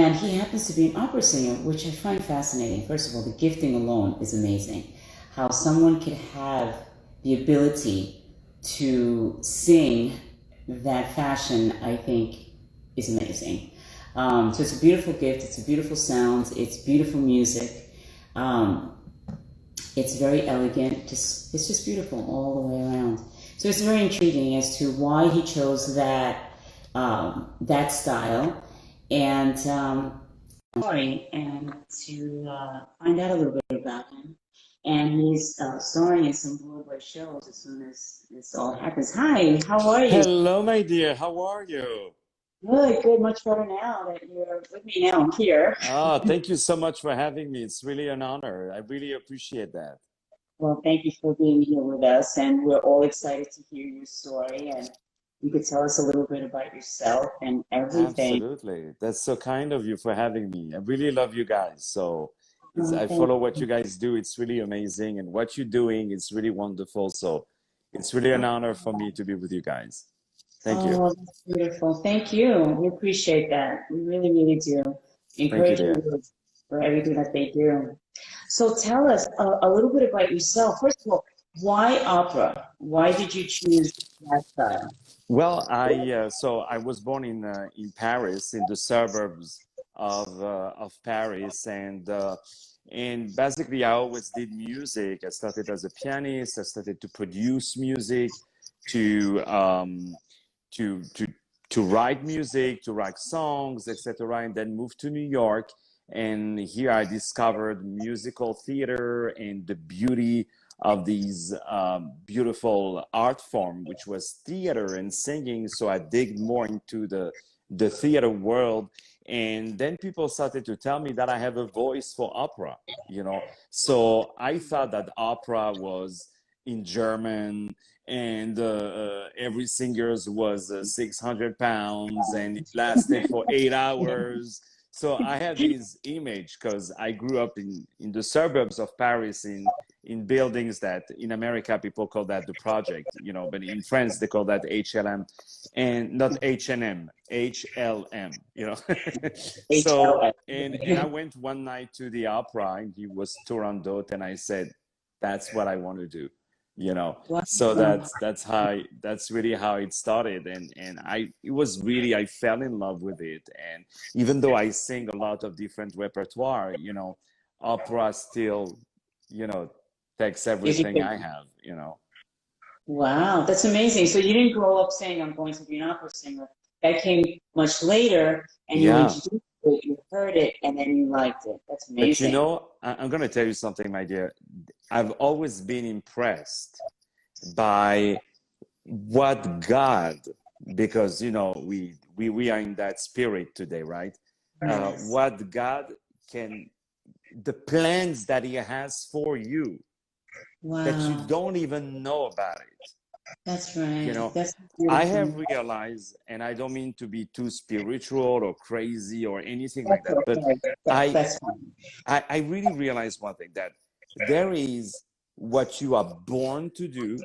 And he happens to be an opera singer, which I find fascinating. First of all, the gifting alone is amazing. How someone could have the ability to sing that fashion, I think, is amazing. So it's a beautiful gift. It's a beautiful sound. It's beautiful music. Um, it's very elegant. It's just beautiful all the way around. So it's very intriguing as to why he chose that style, and story, and to find out a little bit about him. And he's starring in some Broadway shows as soon as this all happens. Hi, how are you? Hello, my dear. How are you? Good, good, much better now that you're with me now. I'm here. Thank you so much for having me. It's really an honor. I really appreciate that. Well, thank you for being here with us, and we're all excited to hear your story. And you could tell us a little bit about yourself and everything. Absolutely. That's so kind of you for having me. I really love you guys. So I Thank follow what you. you guys do. It's really amazing. And what you're doing is really wonderful. So it's really an honor for me to be with you guys. Thank you. Oh, that's beautiful. Thank you. We appreciate that. We really, really do. Thank you, Encouraging dear. you for everything that they do. So tell us a little bit about yourself. First of all, why opera? Why did you choose that style? Well, I was born in Paris, in the suburbs of Paris, and basically I always did music. I started as a pianist. I started to produce music, to um, to to to write music, to write songs, etc. And then moved to New York. And here I discovered musical theater and the beauty of these beautiful art form, which was theater and singing. So I dig more into the theater world. And then people started to tell me that I have a voice for opera, you know. So I thought that opera was in German, and every singer's was 600 pounds and it lasted for 8 hours. So I had this image because I grew up in the suburbs of Paris, in buildings that in America people call that the project, you know, but in France they call that HLM, and not H&M, HLM, you know. So HLS. and I went one night to the opera, and it was Turandot, and I said, that's what I want to do, you know. So Wow. that's really how it started. And it was really, I fell in love with it. And even though I sing a lot of different repertoire, you know, opera still, you know, takes everything I have, you know. Wow, that's amazing. So you didn't grow up saying, I'm going to be an opera singer. That came much later, and you were Yeah. introduced to it, you heard it, and then you liked it. That's But you amazing. know, I'm going to tell you something, my dear. I've always been impressed by what God, because you know we are in that spirit today, right? Yes. What God can, the plans that He has for you that you Wow. don't even know about it. That's You right. know, That's I beautiful. have realized, and I don't mean to be too spiritual or crazy or anything like That's that, but okay. I That's fine. I really realized one thing, that there is what you are born to do,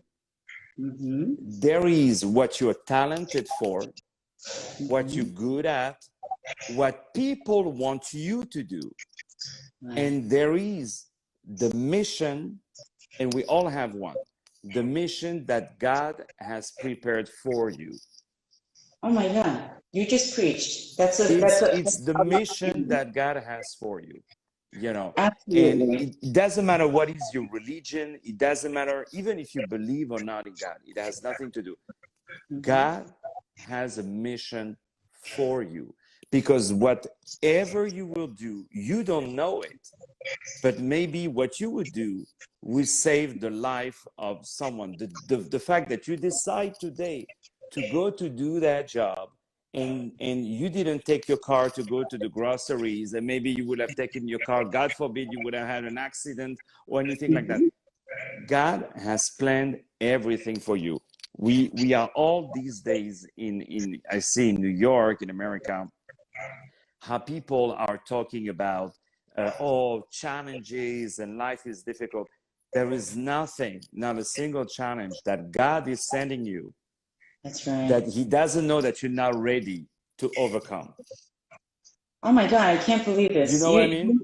Mm-hmm. there is what you're talented for, what you're Mm-hmm. good at, what people want you to do, Right. and there is the mission, and we all have one, the mission that God has prepared for you. Oh my God. You just preached. It's That's the mission amazing. that God has for you, you know. And Absolutely. it doesn't matter what is your religion, it doesn't matter even if you believe or not in God, it has nothing to do. Mm-hmm. God has a mission for you, because whatever you will do, you don't know it, but maybe what you would do will save the life of someone. The fact that you decide today to go to do that job, and you didn't take your car to go to the groceries, and maybe you would have taken your car, God forbid you would have had an accident or anything like that. Mm-hmm. God has planned everything for you. We are all these days in I see in New York, in America, how people are talking about challenges and life is difficult. There is nothing, not a single challenge that God is sending you That's right. that He doesn't know that you're not ready to overcome. Oh my God, I can't believe You this. know what I mean?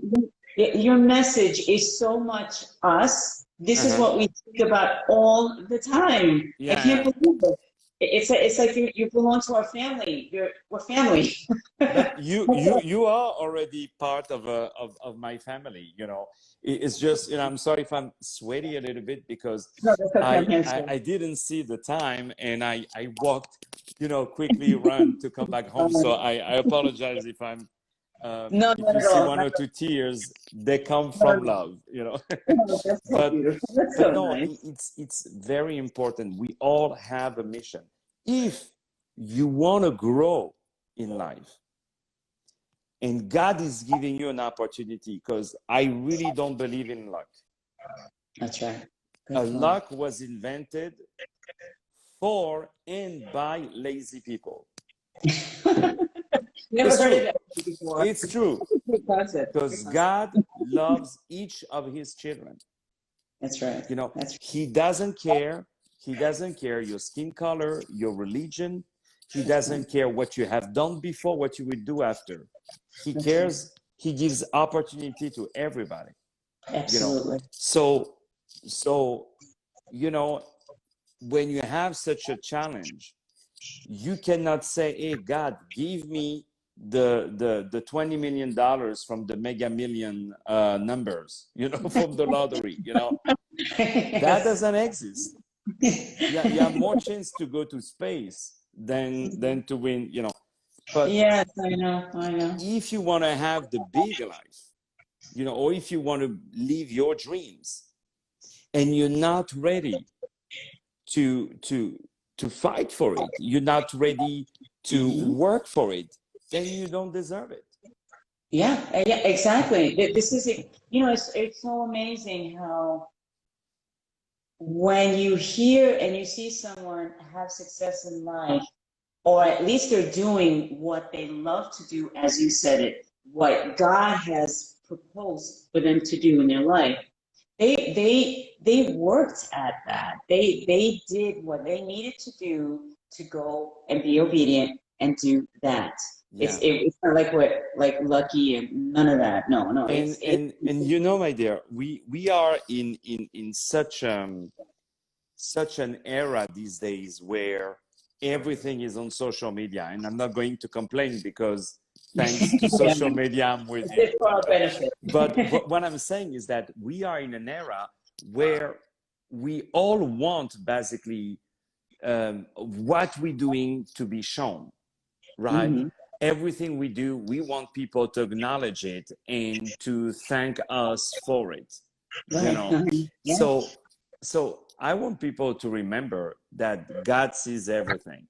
Your message is so much us. This is Uh-huh. what we think about all the time. I can't Yeah. believe it. It's like you belong to our family. We're family. But you are already part of of my family, you know. It's just, you know, I'm sorry if I'm sweaty a little bit because No, that's okay. I'm I handsome. didn't see the time and I walked, you know, quickly run to come back home. So I apologize if I'm No, if not you at see all. one or two tears, they come Not from at all. love, you know. No, that's so but beautiful. That's but so no, nice. it's very important. We all have a mission. If you want to grow in life, and God is giving you an opportunity, because I really don't believe in luck. That's right. A Good point. luck was invented for and by lazy people. Never It's heard of true. that before. It's true. Good concept. Good Because concept. God loves each of his children. That's right. You know, That's he doesn't care. He doesn't care your skin color, your religion. He doesn't care what you have done before, what you will do after. He that's right. cares. He gives opportunity to everybody, you know. Absolutely. So you know, when you have such a challenge, you cannot say, hey, God, give me the $20 million from the Mega Million numbers, you know, from the lottery, you know. That Yes. doesn't exist. You have more chance to go to space than to win, you know. But Yes, I know. I know. if you want to have the big life, you know, or if you want to live your dreams and you're not ready to to to fight for it, you're not ready to Hmm. work for it, then you don't deserve it. Yeah, yeah, exactly. This is, you know, it's so amazing how when you hear and you see someone have success in life, or at least they're doing what they love to do, as you said it, what God has proposed for them to do in their life. They worked at that. They did what they needed to do to go and be obedient and do that. Yeah. It's not like what like lucky and none of that. No, no. And you know, my dear, we are in such an era these days where everything is on social media, and I'm not going to complain because thanks to yeah, social media I'm with you. it's for our benefit. But what I'm saying is that we are in an era where we all want basically what we're doing to be shown, right? Hmm. Everything we do, we want people to acknowledge it and to thank us for it, you Right. know. Yeah. So I want people to remember that God sees everything.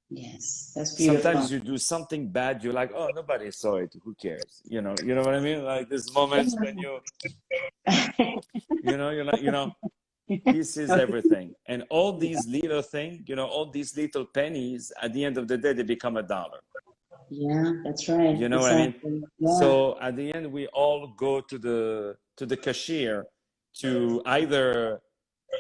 Yes, that's beautiful. Sometimes you do something bad, you're like, oh, nobody saw it, who cares, you know what I mean? Like there's moments when you're like, you know, he sees everything, and all these little things, you know, all these little pennies, at the end of the day they become $1. Yeah, that's right. You know what I mean? Exactly. Yeah. So at the end, we all go to the cashier to either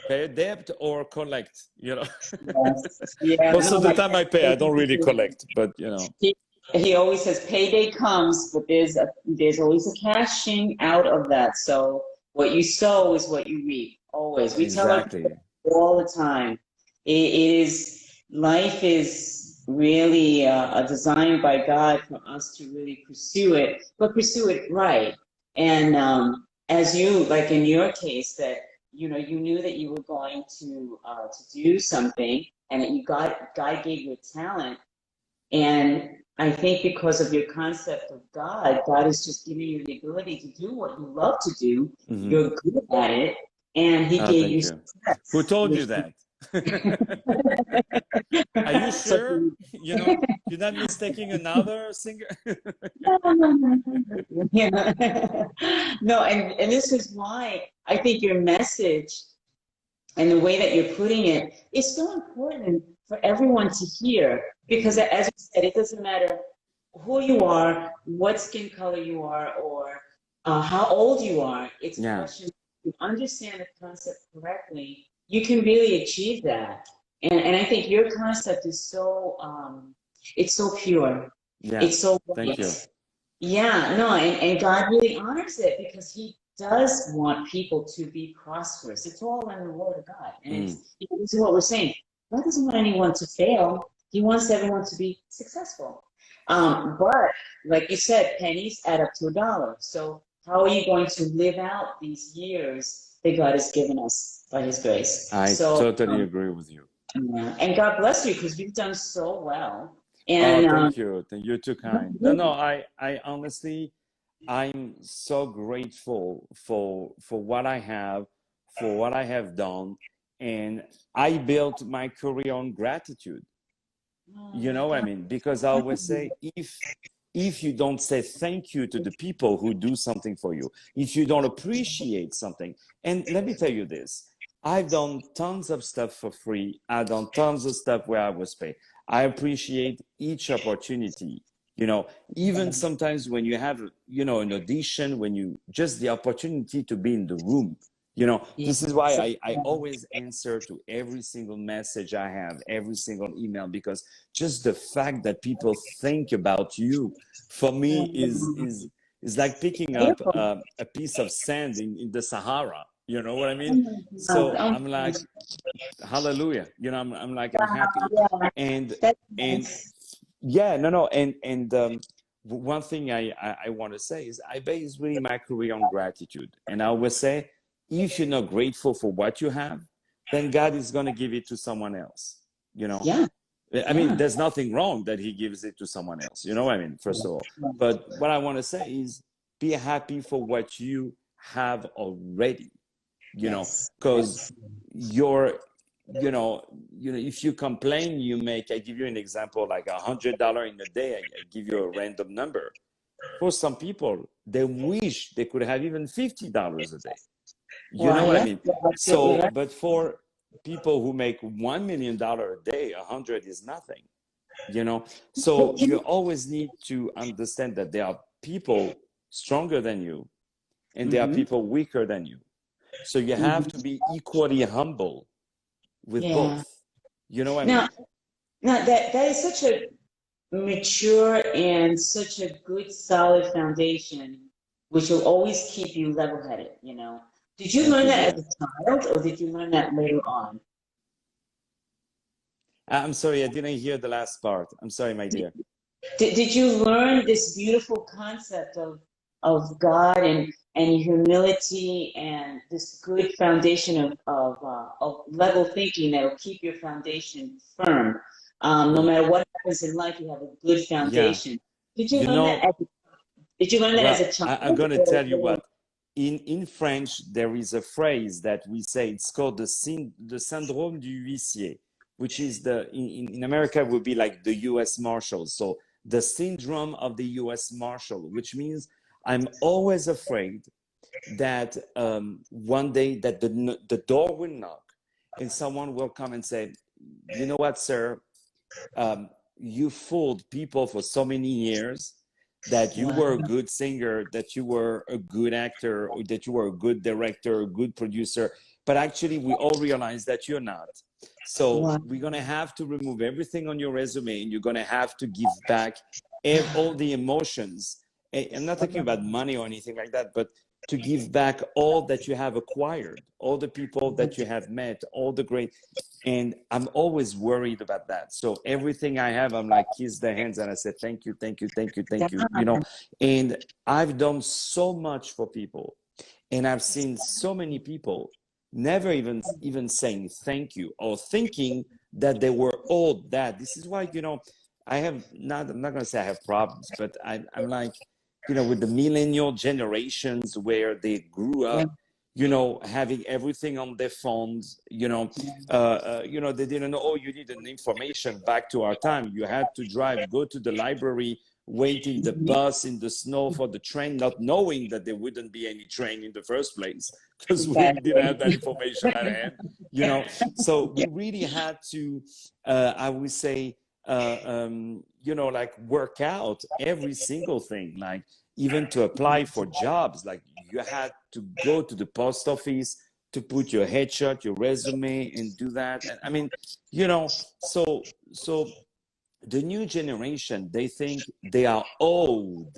pay a debt or collect. You know, Yes. Yeah. most No, of the my time I pay. I don't really collect, but you know, he, he always says payday comes, but there's always a cashing out of that. So what you sow is what you reap. Always. We tell our exactly. people all the time. It is life is really designed by God for us to really pursue it, but pursue it right. And as you like in your case, that you know you knew that you were going to do something, and that you God gave you a talent, and I think because of your concept of God, God is just giving you the ability to do what you love to do. Hmm. You're good at it, and He Oh, gave thank you you. Who success. told you Which, that? Are you so, sure? You know, you're not mistaking another singer? yeah. No, and this is why I think your message and the way that you're putting it is so important for everyone to hear, because Hmm. as you said, it doesn't matter who you are, what skin color you are, or how old you are. It's a Yeah, question, if you understand the concept correctly, you can really achieve that. And I think your concept is so it's so pure, yeah. it's so Thank you. right, Yeah, no, and God really honors it because He does want people to be prosperous. It's all in the Word of God. And Mm. this is what we're saying. God doesn't want anyone to fail. He wants everyone to be successful. But like you said, pennies add up to a dollar. So how are you going to live out these years that God has given us by His grace? I So, totally agree with you. yeah. And God bless you because you've done so well. Oh, And thank you. You're too kind. No, no, I honestly, I'm so grateful for what I have, for what I have done, and I built my career on gratitude. oh You my know what I God. mean? Because I always say, if you don't say thank you to the people who do something for you, if you don't appreciate something, and let me tell you this, I've done tons of stuff for free. I've done tons of stuff where I was paid. I appreciate each opportunity. You know, even sometimes when you have, an audition, when you just the opportunity to be in the room, Yeah. this is why I always answer to every single message I have, every single email, because just the fact that people think about you for me is like picking up Beautiful. a piece of sand in the Sahara. You know what I Oh mean? my God. So Oh I'm my like, hallelujah. I'm like, I'm happy. God. Yeah. And That's and nice. yeah, no, and one thing I want to say is I base really my career on gratitude. And I always say, if you're not grateful for what you have, then God is going to give it to someone else. You know, Yeah. I mean, Yeah. there's nothing wrong that he gives it to someone else. You know what I mean? First of all. But what I want to say is be happy for what you have already, Yes. because Yes. you're, if you complain, I give you an example, like $100 in a day, I give you a random number. For some people, they wish they could have even $50 a day. You know Well, what I yeah. mean? You're absolutely So, right. but for people who make $1 million a day, 100 is nothing, Can, so can you you, always need to understand that there are people stronger than you and there are mm-hmm. people weaker than you, so you have to Mm-hmm. be equally humble with Yeah. both. You know what I Now, mean? now that is such a mature and such a good, solid foundation, which will always keep you level-headed, you know. Did you Thank learn you, that dear. as a child or did you learn that later on? I'm sorry, I didn't hear the last part. I'm sorry, my dear. Did you learn this beautiful concept of God and humility and this good foundation of level thinking that will keep your foundation firm? No Y- matter what happens in life, you have a good yeah, foundation. Did you you learn that know, did you learn that as well, a child? I'm going to tell you what. In French, there is a phrase that we say. It's called the syndrome du huissier, which is in America would be like the U.S. Marshals. So the syndrome of the U.S. Marshal, which means I'm always afraid that one day that the door will knock and someone will come and say, you know what, sir, um, you fooled people for so many years that you Wow. were a good singer, that you were a good actor, or that you were a good director, a good producer. But actually, we all realize that you're not. So Wow. we're going to have to remove everything on your resume and you're going to have to give back all the emotions. I'm not talking about money or anything like that, but to give back all that you have acquired, all the people that you have met, all the great, and I'm always worried about that. So everything I have, I'm like, kiss their hands and I say, thank you, thank you, thank you, thank you. And I've done so much for people. And I've seen so many people never even saying thank you or thinking that they were all that. This is why, I'm not gonna say I have problems, but I'm like, with the millennial generations where they grew Yeah. up, having everything on their phones, they didn't know, oh, you need an information. Back to our time, you had to drive, go to the library, wait in the Mhm. bus, in the snow for the train, not knowing that there wouldn't be any train in the first place because we didn't have Exactly. that information at hand. So we really had to, I would say, like work out every single thing, like even to apply for jobs, like you had to go to the post office to put your headshot, your resume, and do that. And I mean, so the new generation, they think they are old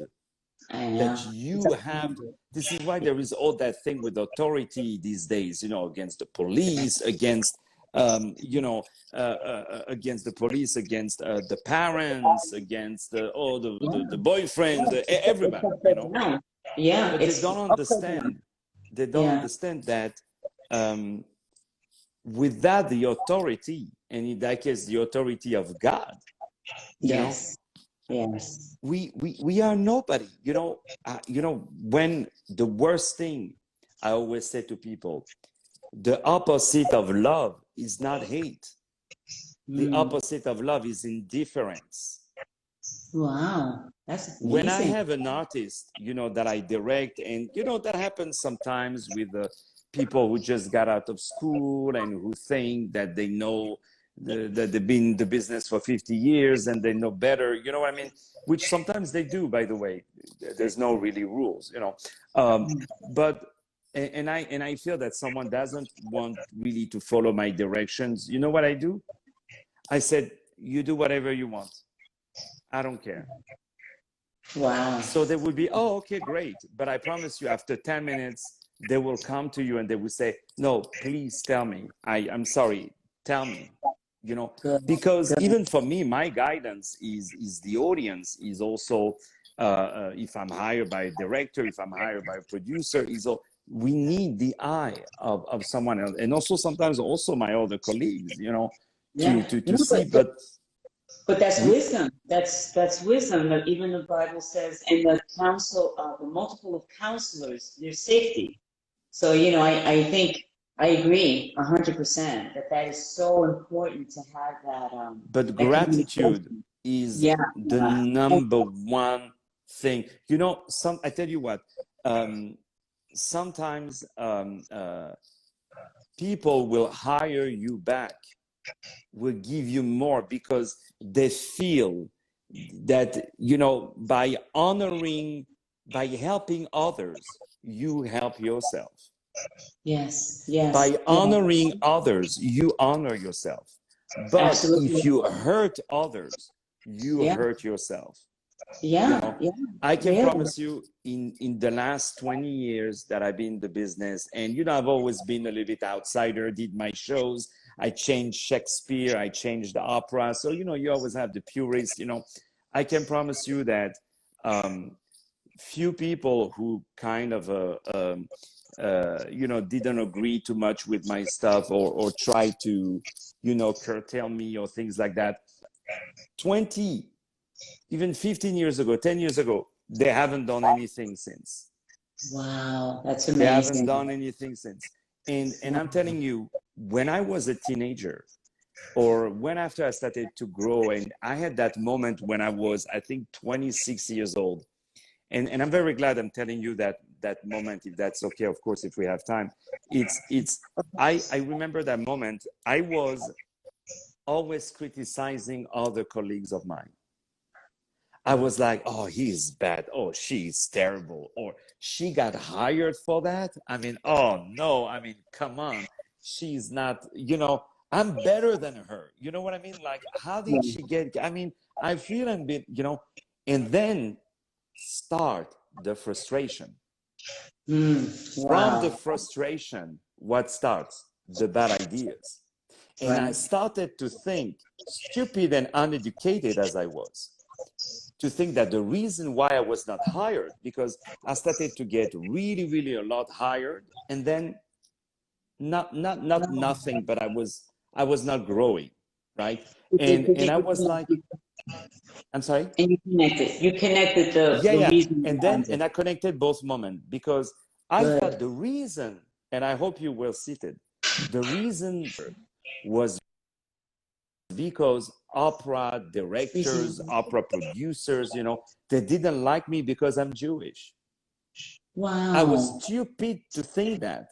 I know. that you have. This is why there is all that thing with authority these days, against the police, against against the police, against the parents, against the boyfriend, It's everybody, upside down. Yeah, but they it's don't upside down. understand. They don't Yeah. understand that um, without the authority, and in that case, the authority of God, Yes. Yes. we are nobody. When the worst thing I always say to people, the opposite of love is not hate. The opposite of love is indifference. Wow. That's When I amazing. have an artist, that I direct, and that happens sometimes with the people who just got out of school and who think that they know that they've been in the business for 50 years and they know better, you know what I mean? Which sometimes they do, by the way. There's no really rules, but and I feel that someone doesn't want really to follow my directions. You know what I do? I said, you do whatever you want. I don't care. Wow. So they would be, oh, okay, great. But I promise you, after 10 minutes, they will come to you and they will say, no, please tell me. I'm sorry, tell me. Good. Because Good. even for me, my guidance is the audience, is also, if I'm hired by a director, if I'm hired by a producer, we need the eye of someone else. And also sometimes also my other colleagues, Yeah. to see. But that's We, wisdom. That's wisdom. That even the Bible says, in the council, the multiple of counselors, there's safety. So I think I agree 100% that is so important to have that but that gratitude communication. is Yeah. the number one thing. I tell you what, sometimes people will hire you back, will give you more because they feel that, by honoring, by helping others, you help yourself. Yes. Yes. By Yeah. honoring others, you honor yourself. But Absolutely. if you hurt others, you Yeah. hurt yourself. Yeah. Yeah. I can Really. promise you, in the last 20 years that I've been in the business, and I've always been a little bit outsider, did my shows, I changed Shakespeare, I changed the opera. So, you always have the purists, I can promise you that few people who kind of didn't agree too much with my stuff, or try to curtail me or things like that, 20, even 15 years ago, 10 years ago, they haven't done anything since. Wow. That's They haven't amazing. done anything since. And I'm telling you, when I was a teenager, or when after I started to grow, and I had that moment when I was, I think, 26 years old. And I'm very glad I'm telling you that moment, if that's okay, of course, if we have time. I remember that moment. I was always criticizing other colleagues of mine. I was like, oh, he's bad. Oh, she's terrible. Or she got hired for that. I mean, oh no. I mean, come on. She's not, I'm better than her. You know what I mean? Like, how did she get, I mean, I feel a bit, and then start the frustration. From the Wow. frustration, what starts? The bad ideas. And I Right. started to think, stupid and uneducated as I was, to think that the reason why I was not hired, because I started to get really, really a lot hired, and then not nothing, but I was not growing, right? And I was like, I'm sorry? And you connected. You connected the Yeah. reason And behind then, it. I connected both moments, because I thought Good. the reason, and I hope you were seated, the reason was because opera directors, opera producers, they didn't like me because I'm Jewish. I was Wow. stupid to think that,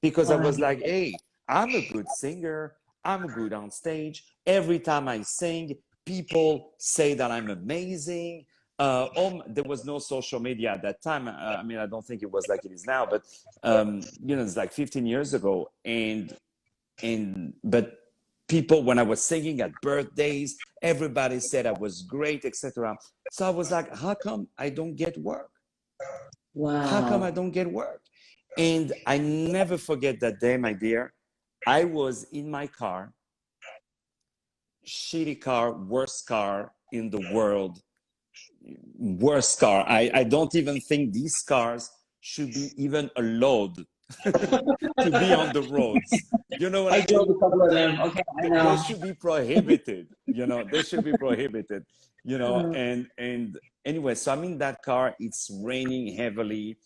because I Wow. was like, hey, I'm a good singer. I'm good on stage. Every time I sing, people say that I'm amazing. There was no social media at that time. I mean, I don't think it was like it is now, but it's like 15 years ago. But people, when I was singing at birthdays, everybody said I was great, etc. So I was like, how come I don't get work? How come I Wow. don't get work? And I never forget that day, my dear. I was in my car, shitty car, worst car in the world, worst car. I don't even think these cars should be even allowed to be on the roads. You know what I I drove mean? a couple of them. Okay, I They know. should be prohibited. They should be prohibited. Uh, And anyway, so I'm in that car. It's raining heavily.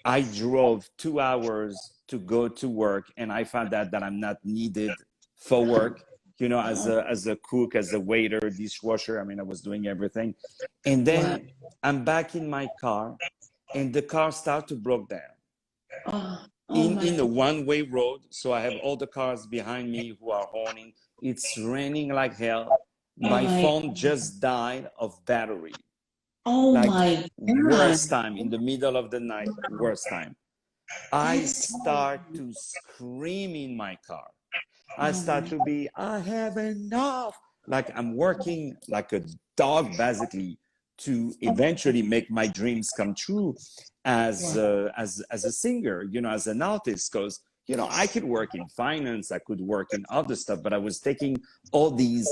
I drove 2 hours to go to work, and I found out that I'm not needed for work. As a cook, as a waiter, dishwasher. I mean, I was doing everything, and wow. then I'm back in my car, and the car started to break down Oh in my, a one-way road. So I have all the cars behind me who are horning. It's raining like hell. oh My my, phone just died of battery. oh Like, my God. worst time in the middle of the night, worst time. I That's start to scream in my car. I oh start my, to be, I have enough. Like, I'm working like a dog, basically, to eventually make my dreams come true wow. as a singer, as an artist. Because I could work in finance, I could work in other stuff, but I was taking all these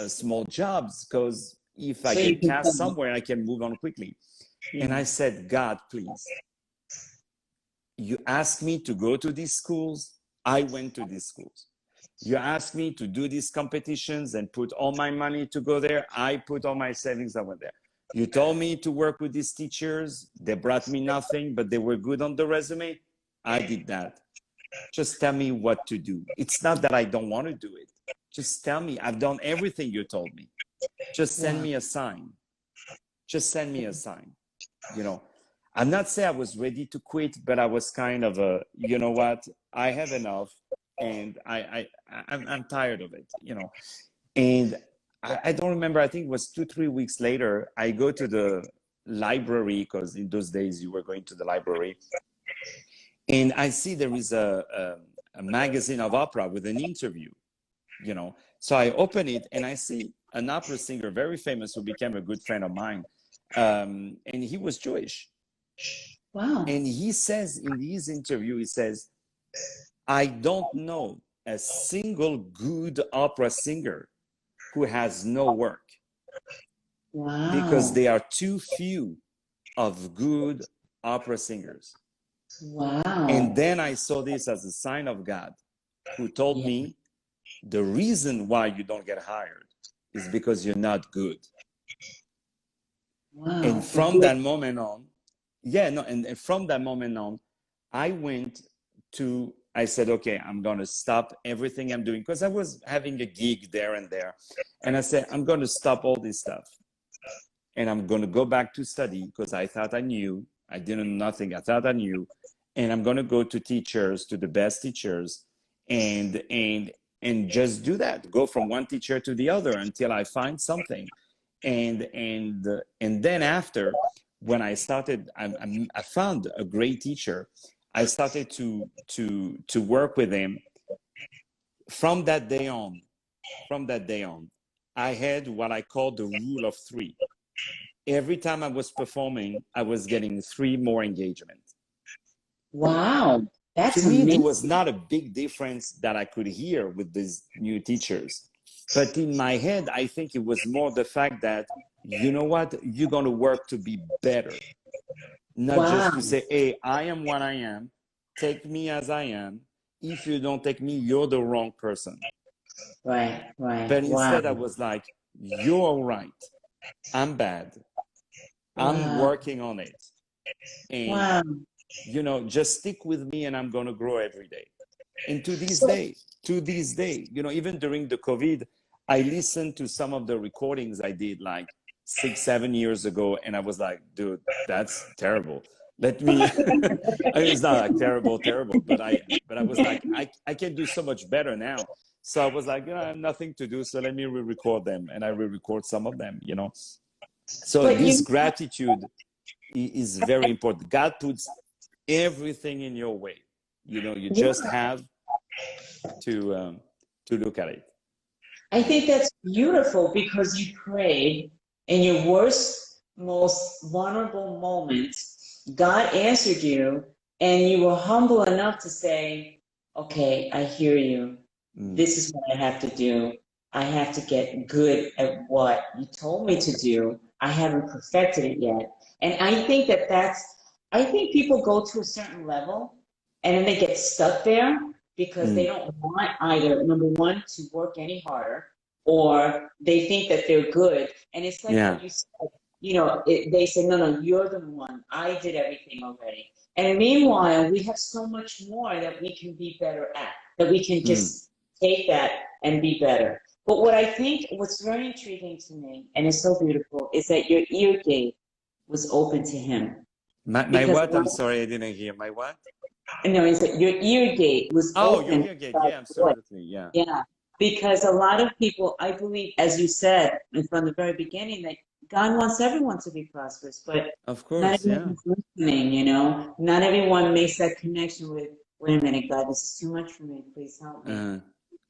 small jobs because if I So you get can cast tell me. somewhere, I can move on quickly. And I Yeah. said, God, please, you asked me to go to these schools. I went to these schools. You asked me to do these competitions and put all my money to go there. I put all my savings. I went there. You told me to work with these teachers. They brought me nothing, but they were good on the resume. I did that. Just tell me what to do. It's not that I don't want to do it. Just tell me. I've done everything you told me. Just send Wow. me a sign. Just send me a sign. You know, I'm not saying I was ready to quit, but I was kind of you know what, I have enough, and I'm tired of it. And I don't remember. I think it was 2 3 weeks later. I go to the library because in those days you were going to the library, and I see there is a magazine of opera with an interview. So I open it and I see an opera singer, very famous, who became a good friend of mine, and he was Jewish. Wow. And he says in his interview, he says, I don't know a single good opera singer who has no work because Wow. there are too few of good opera singers. And Wow. then I saw this as a sign of God, who told Yeah. me the reason why you don't get hired is because you're not good. And Wow. from that moment on, yeah, no, and from that moment on, I said, okay, I'm going to stop everything I'm doing because I was having a gig there and there. And I said, I'm going to stop all this stuff and I'm going to go back to study because I thought I knew. I didn't know nothing. I thought I knew. And I'm going to go to teachers, to the best teachers, and just do that. Go from one teacher to the other until I find something. And then after, when I started, I found a great teacher. I started to work with him. From that day on, I had what I call the rule of three. Every time I was performing, I was getting 3 more engagements. Wow. To That's me, there was amazing. not a big difference that I could hear with these new teachers. But in my head, I think it was more the fact that, you know what, you're going to work to be better, not just to Wow. say, hey, I am what I am, take me as I am. If you don't take me, you're the wrong person. Right. Right. But Wow. instead, I was like, you're right. I'm bad. I'm Wow. working on it. And, Wow. just stick with me and I'm going to grow every day. And to this So, day, even during the COVID, I listened to some of the recordings I did like 6 7 years ago, and I was like, dude, that's terrible. Let me I mean, it's not like terrible, but I was like, I can do so much better now. So I was like, I have nothing to do, so let me re-record them, and I re-record some of them. So but this you, gratitude is very important. God puts everything in your way. You just have to look at it. I think that's beautiful because you prayed in your worst, most vulnerable moments. God answered you, and you were humble enough to say, okay, I hear you. Mm. This is what I have to do. I have to get good at what you told me to do. I haven't perfected it yet. And I think I think people go to a certain level and then they get stuck there because they Mm. don't want either, number one, to work any harder, or they think that they're good. And it's like Yeah. what you said, they say, no, no, you're the one. I did everything already. And meanwhile, we have so much more that we can be better at, that we can Mm. just take that and be better. But what I think, what's very intriguing to me, and it's so beautiful, is that your ear gate was open to him. My Because, what? I'm sorry, I didn't hear. My what? no, is that your ear gate was Oh, your open. ear gate. Yeah, absolutely. Yeah. Yeah, because a lot of people, I believe, as you said from the very beginning, that God wants everyone to be prosperous, but Of not course, yeah. everyone's listening, Not everyone makes that connection with, wait a minute, God, this is too much for me. Please help me. Uh,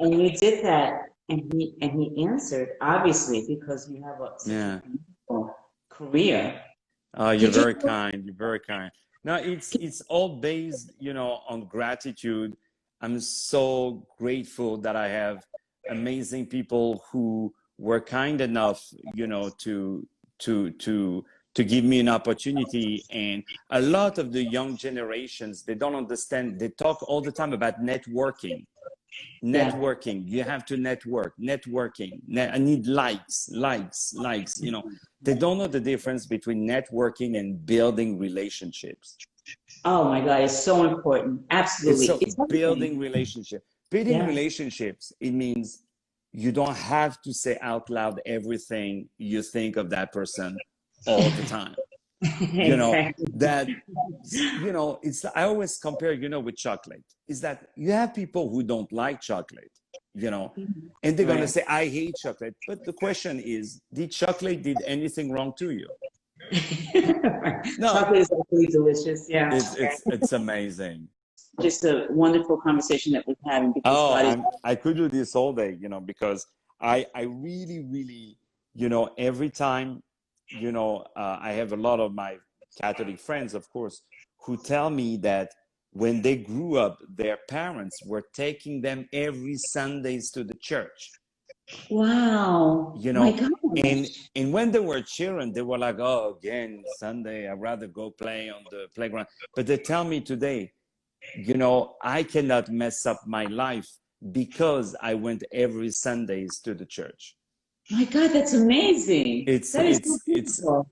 And you did that, and he answered, obviously, because you have such a yeah. beautiful career. Oh, you're Did you? very kind. You're very kind. No, it's all based, on gratitude. I'm so grateful that I have amazing people who were kind enough, to to to give me an opportunity. And a lot of the young generations, they don't understand. They talk all the time about networking. Yeah. Networking, you have to networking. I need likes. They don't know the difference between networking and building relationships. Oh my God, it's so important. It's Absolutely. so It's everything. building relationship. Building Yeah. relationships, it means you don't have to say out loud everything you think of that person all the time. Exactly. That it's, I always compare, with chocolate, is that you have people who don't like chocolate, and they're going to Right. say, I hate chocolate. But the question is, did chocolate did anything wrong to you? No. Chocolate is absolutely delicious. Yeah. It's amazing. Just a wonderful conversation that we're having because Oh, God is. I could do this all day, because I really, really, every time, I have a lot of my Catholic friends, of course, who tell me that when they grew up, their parents were taking them every Sundays to the church, Wow. you My know, and gosh. and when they were children, they were like, oh, again, Sunday, I'd rather go play on the playground. But they tell me today, I cannot mess up my life because I went every Sundays to the church. My God, that's amazing. It's That is so it's it's beautiful.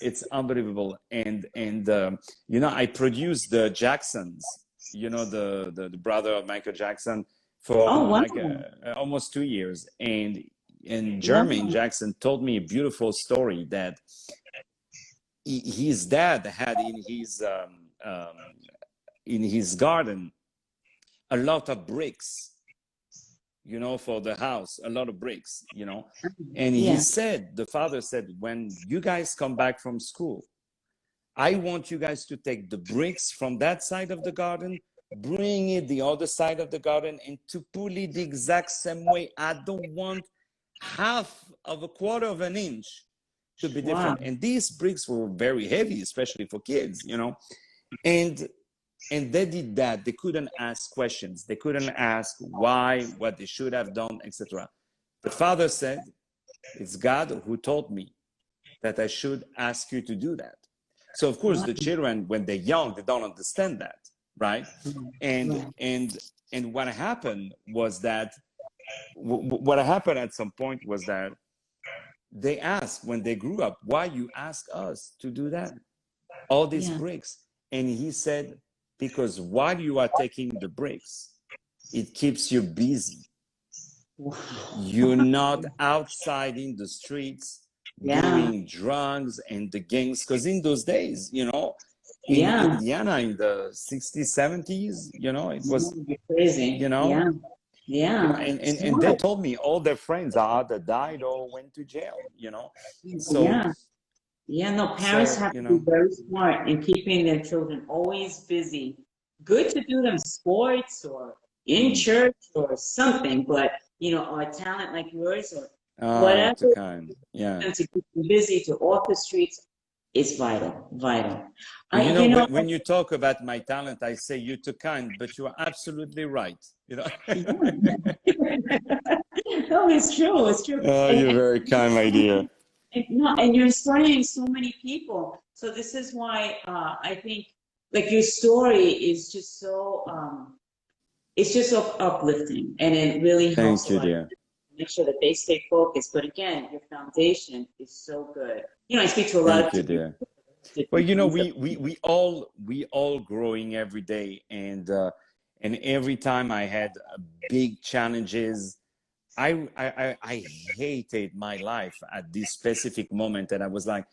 it's unbelievable. And I produced the Jacksons, the brother of Michael Jackson, for Oh, wow. like almost 2 years. And Jermaine Wow. Jackson told me a beautiful story that his dad had in his garden a lot of bricks, for the house, a lot of bricks. And Yeah. the father said, when you guys come back from school, I want you guys to take the bricks from that side of the garden, bring it the other side of the garden, and to pull it the exact same way. I don't want half of a quarter of an inch to be Wow. different. And these bricks were very heavy, especially for kids, and they did that. They couldn't ask questions. They couldn't ask why, what they should have done, etc. The father said, it's God who told me that I should ask you to do that. So of course Wow. the children, when they're young, they don't understand that, right? And Right. and what happened was that what happened at some point was that they asked, when they grew up, why you ask us to do that, all these Yeah. bricks? And he said, because while you are taking the bricks, it keeps you busy. Wow. You're not outside in the streets Yeah. doing drugs and the gangs. Because in those days, in Yeah. Indiana in the 60s, 70s, it was, You're crazy. Yeah. Yeah. and they told me all their friends either died or went to jail. So, Yeah. Yeah, no, parents have to be very smart in keeping their children always busy. Good to do them sports or in mm, church or something, but or a talent like yours or oh, whatever too kind. Yeah. them to keep them busy, to off the streets. is vital, vital. You know, You know, when you talk about my talent, I say you're too kind, but you are absolutely right. You know. yeah. No, it's true, it's true. Oh, you're very kind, my dear. No, and you're inspiring so many people. So this is why I think like your story is just so it's just so uplifting, and it really helps Thank a you, lot of dear. people make sure that they stay focused. But again, your foundation is so good. You know, I speak to a lot Thank of you, different dear. Well, different you know, kinds of we all growing every day, and every time I had big challenges, I hated my life at this specific moment, and I was like,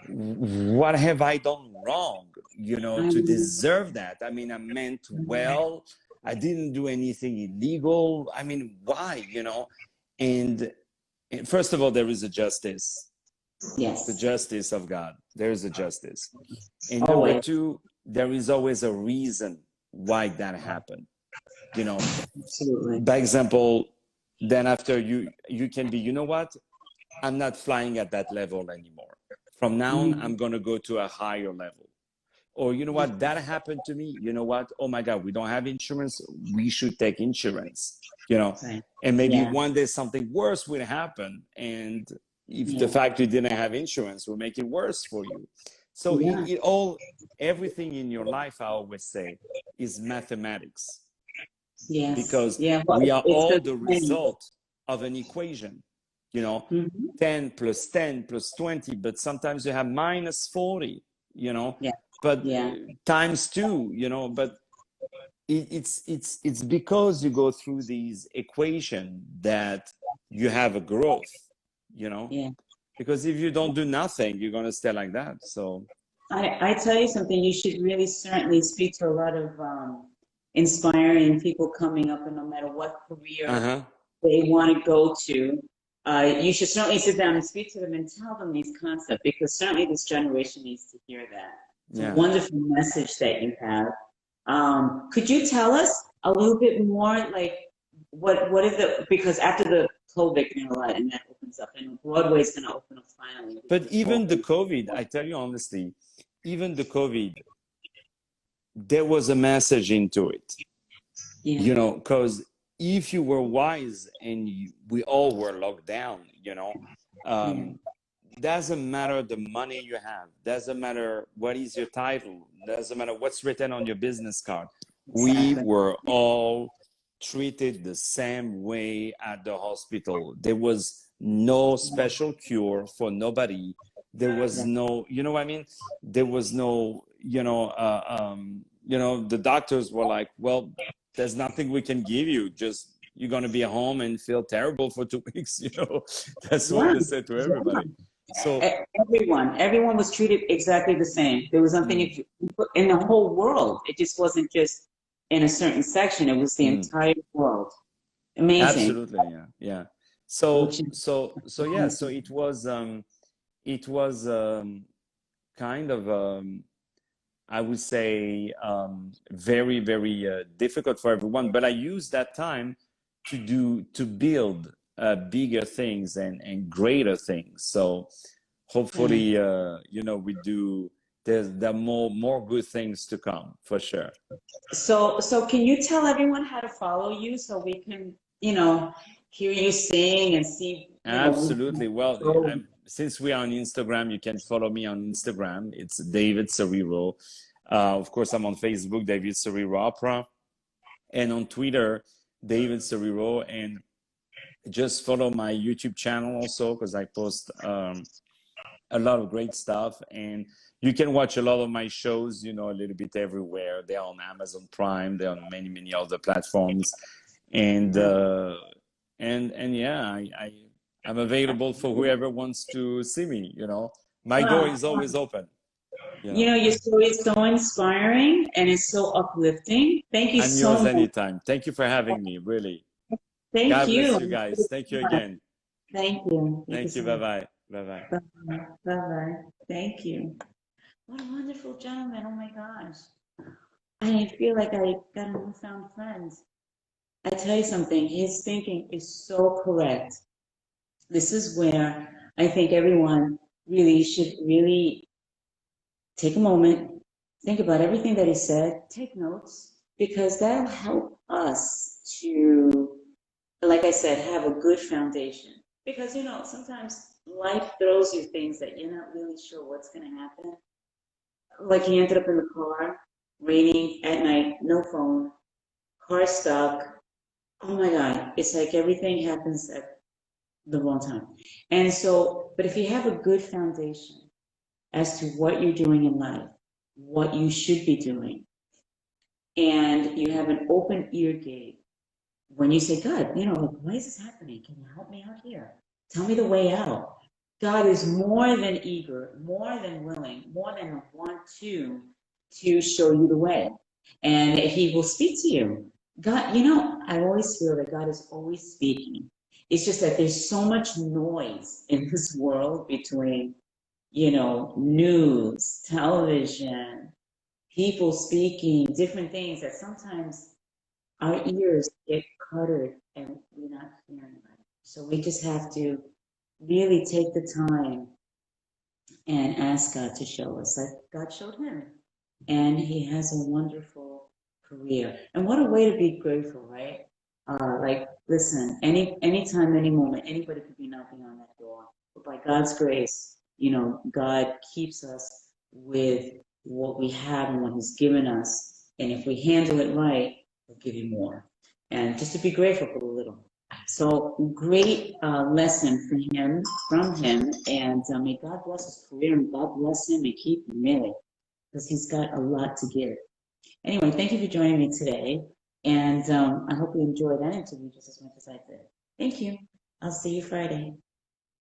what have I done wrong, you know, to um, deserve that? I mean, I meant well. I didn't do anything illegal. I mean, why, you know? And, and first of all, there is a justice, the yes, justice of God. There is a justice. And number always, two, there is always a reason why that happened. You know, absolutely. by example, then after you can be, you know what? I'm not flying at that level anymore. From now on, Mhm. I'm going to go to a higher level. Or, you know what, that happened to me. You know what? Oh my God, we don't have insurance. We should take insurance, you know. Right. And maybe Yeah, one day something worse will happen. And if the yeah, fact you didn't have insurance will make it worse for you. So yeah, everything in your life, I always say, is mathematics, yes, because yeah. Well, we are it's all good. the result of an equation, you know, Mm-hmm. 10 plus 10 plus 20, but sometimes you have minus 40, you know, Yeah, but yeah, times two, you know, but it's because you go through these equation that you have a growth, you know, yeah. because if you don't do nothing, you're going to stay like that. So, I tell you something, you should really certainly speak to a lot of inspiring people coming up, and no matter what career uh-huh. they want to go to, you should certainly sit down and speak to them and tell them these concepts, because certainly this generation needs to hear that. It's a Yeah. wonderful message that you have. Could you tell us a little bit more, like what is the, because after the COVID, you know, and that opens up, and Broadway is going to open up finally with But the even the full. COVID, I tell you honestly, even the COVID, there was a message into it, Yeah, you know, because if you were wise and we all were locked down, you know, yeah, um, doesn't matter the money you have, doesn't matter what is your title, doesn't matter what's written on your business card. We exactly. were all treated the same way at the hospital. There was no special cure for nobody. There was Yeah. no, you know what I mean? There was no, you know, the doctors were like, well, there's nothing we can give you. Just you're gonna be home and feel terrible for 2 weeks. You know, that's what Yeah, they said to everybody. So, everyone was treated exactly the same. There was nothing mm, if you, in the whole world. It just wasn't just in a certain section. It was the mm, entire world. Amazing. absolutely, yeah, yeah. Which So, is yeah. So wonderful. it was kind of I would say very very difficult for everyone. But I used that time to build bigger things and greater things. So Yeah. hopefully, you know, we do. There are more good things to come for sure. So can you tell everyone how to follow you so we can, you know, hear you sing and see, you know, Absolutely. Well, go. since we are on Instagram, you can follow me on Instagram. It's David Serero. Of course, I'm on Facebook, David Serero Opera, and on Twitter, David Serero. And just follow my YouTube channel also, because I post a lot of great stuff. And you can watch a lot of my shows, you know, a little bit everywhere. They're on Amazon Prime. They're on many other platforms. And yeah, I'm available for whoever wants to see me. You know, my door Wow. is always open. You You know, know, your story is so inspiring and it's so uplifting. Thank you I'm yours so much. anytime. Thank you for having me. Really, Thank God bless you you. guys. Thank you again. Thank you. Thank you Thank you. so Bye much. bye. Bye bye. Bye-bye. Bye-bye. Thank you. What a wonderful gentleman. Oh my gosh. I feel like I got a newfound friend. I tell you something, his thinking is so correct. This is where I think everyone really should really take a moment, think about everything that he said, take notes, because that'll help us to, like I said, have a good foundation. Because, sometimes life throws you things that you're not really sure what's going to happen. Like he ended up in the car, raining at night, no phone, car stuck. Oh my God, it's like everything happens at the wrong time. And so, but if you have a good foundation as to what you're doing in life, what you should be doing, and you have an open ear gate, when you say, God, like, why is this happening? Can you help me out here? Tell me the way out. God is more than eager, more than willing, more than want to show you the way. And he will speak to you. God, I always feel that God is always speaking. It's just that there's so much noise in this world between, news, television, people speaking, different things that sometimes our ears get cluttered and we're not hearing right. So we just have to really take the time and ask God to show us, like God showed him. And he has a wonderful career. And what a way to be grateful, right? Like, listen, anytime, any moment, anybody could be knocking on that door. But by God's grace, God keeps us with what we have and what he's given us. And if we handle it right, he'll give you more. And just to be grateful for the little. So great lesson from him, and may God bless his career, and God bless him and keep him really, because he's got a lot to give. Anyway, thank you for joining me today, and I hope you enjoyed that interview just as much as I did. Thank you. I'll see you Friday.